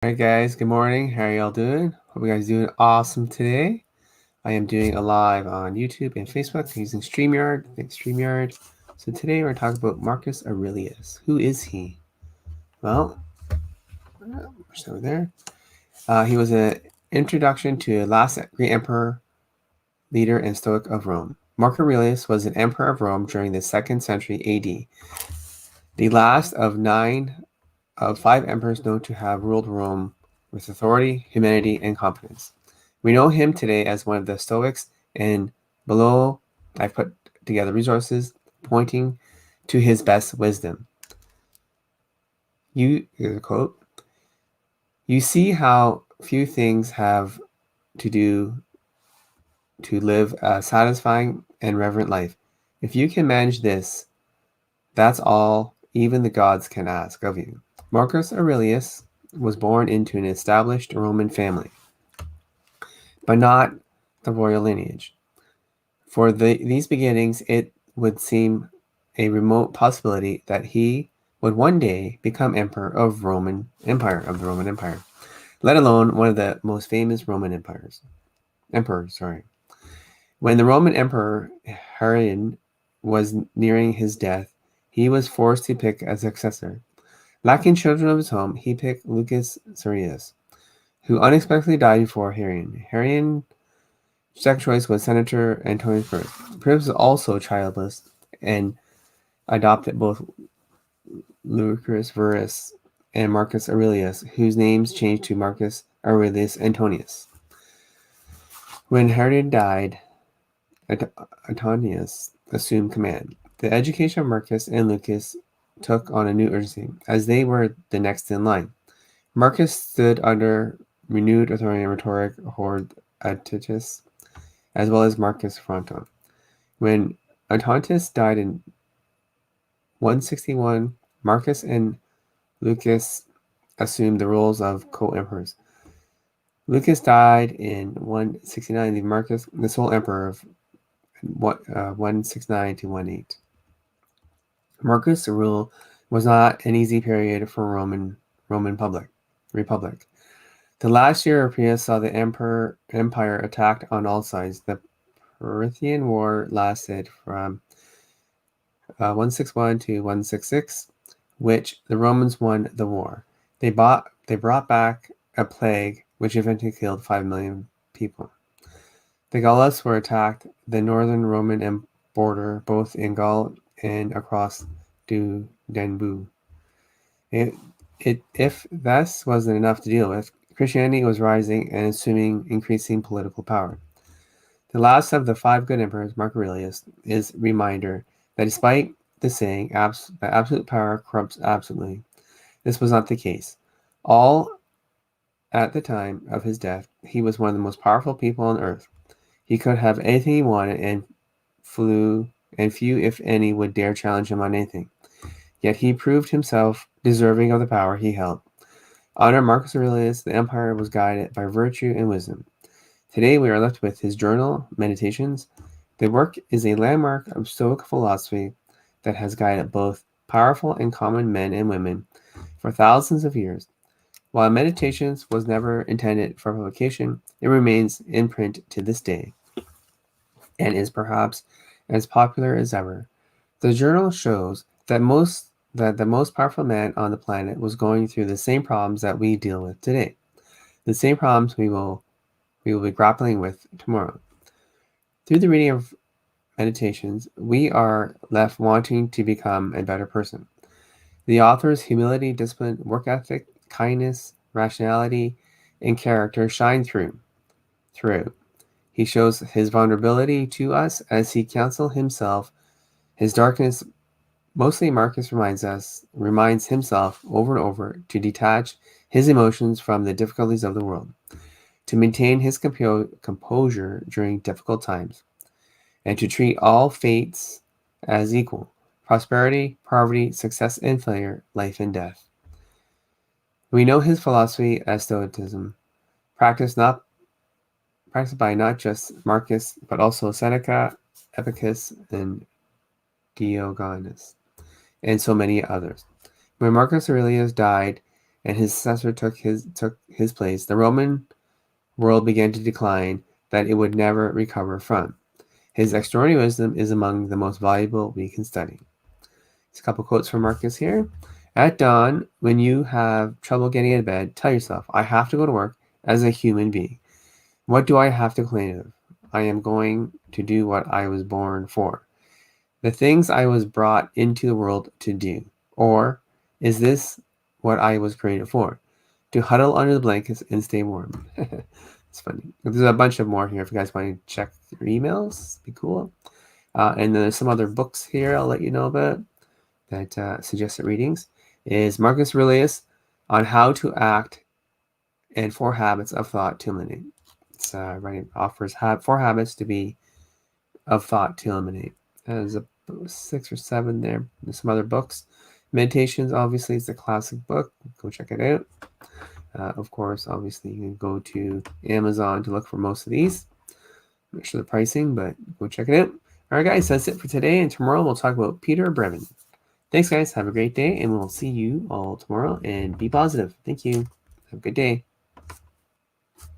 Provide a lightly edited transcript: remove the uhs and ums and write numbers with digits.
Alright guys, good morning. How are y'all doing? Hope you guys doing awesome today. I am doing a live on YouTube and Facebook using StreamYard. Thanks StreamYard. So today we're talking about Marcus Aurelius. Who is he? Well, just over there. He was an introduction to the last great emperor, leader, and Stoic of Rome. Marcus Aurelius was an emperor of Rome during the 2nd century AD, the last of 5 emperors known to have ruled Rome with authority, humanity, and competence. We know him today as one of the Stoics, and below I've put together resources pointing to his best wisdom. Here's a quote. You see how few things have to do to live a satisfying and reverent life. If you can manage this, that's all even the gods can ask of you. Marcus Aurelius was born into an established Roman family, but not the royal lineage. For these beginnings, it would seem a remote possibility that he would one day become emperor of the Roman Empire, let alone one of the most famous Roman emperors. When the Roman emperor Hadrian was nearing his death, he was forced to pick a successor. Lacking children of his home, he picked Marcus Aurelius, who unexpectedly died before Hadrian. Hadrian's second choice was Senator Antonius First. First was also childless and adopted both Lucretius Verus and Marcus Aurelius, whose names changed to Marcus Aurelius Antonius. When Hadrian died, Antonius assumed command. The education of Marcus and Lucas took on a new urgency, as they were the next in line. Marcus stood under renewed authority and rhetoric hoard Atticus, as well as Marcus Fronton. When Antonius died in 161, Marcus and Lucas assumed the roles of co-emperors. Lucas died in 169, leaving Marcus the sole emperor of 169 to 18. Marcus' rule was not an easy period for Roman Republic. The last year of Prius saw the empire attacked on all sides. The Parthian War lasted from 161 to 166, which the Romans won the war. They brought back a plague which eventually killed 5 million people. The Gauls were attacked the northern Roman border, both in Gaul and across the Danube. If this wasn't enough to deal with, Christianity was rising and assuming increasing political power. The last of the 5 good emperors, Marcus Aurelius, is a reminder that despite the saying that absolute power corrupts absolutely, this was not the case. At the time of his death, he was one of the most powerful people on earth. He could have anything he wanted, and few, if any, would dare challenge him on anything. Yet he proved himself deserving of the power he held. Under Marcus Aurelius, the empire was guided by virtue and wisdom. Today we are left with his journal, Meditations. The work is a landmark of Stoic philosophy that has guided both powerful and common men and women for thousands of years. While Meditations was never intended for publication, it remains in print to this day and is perhaps as popular as ever. The journal shows that the most powerful man on the planet was going through the same problems that we deal with today, the same problems we will be grappling with tomorrow. Through the reading of Meditations, we are left wanting to become a better person. The author's humility, discipline, work ethic, kindness, rationality, and character shine through. He shows his vulnerability to us as he counsels himself. His darkness, mostly Marcus reminds himself over and over to detach his emotions from the difficulties of the world, to maintain his composure during difficult times, and to treat all fates as equal: prosperity, poverty, success and failure, life and death. We know his philosophy as Stoicism, practiced by not just Marcus, but also Seneca, Epicurus, and Diogenes, and so many others. When Marcus Aurelius died, and his successor took his place, the Roman world began to decline that it would never recover from. His extraordinary wisdom is among the most valuable we can study. There's a couple quotes from Marcus here. At dawn, when you have trouble getting out of bed, tell yourself, I have to go to work as a human being. What do I have to complain of? I am going to do what I was born for. The things I was brought into the world to do. Or is this what I was created for? To huddle under the blankets and stay warm. It's funny. There's a bunch of more here if you guys want to check your emails. It'd be cool. And then there's some other books here I'll let you know about that suggested readings. Is Marcus Aurelius on How to Act and 4 Habits of Thought to Eliminate. It's offers 4 habits to be of thought to eliminate. There's 6 or 7 there. There's some other books. Meditations, obviously, is a classic book. Go check it out. Of course, obviously, you can go to Amazon to look for most of these. I'm not sure the pricing, but go check it out. All right, guys, that's it for today. And tomorrow we'll talk about Peter Brevin. Thanks, guys. Have a great day, and we'll see you all tomorrow. And be positive. Thank you. Have a good day.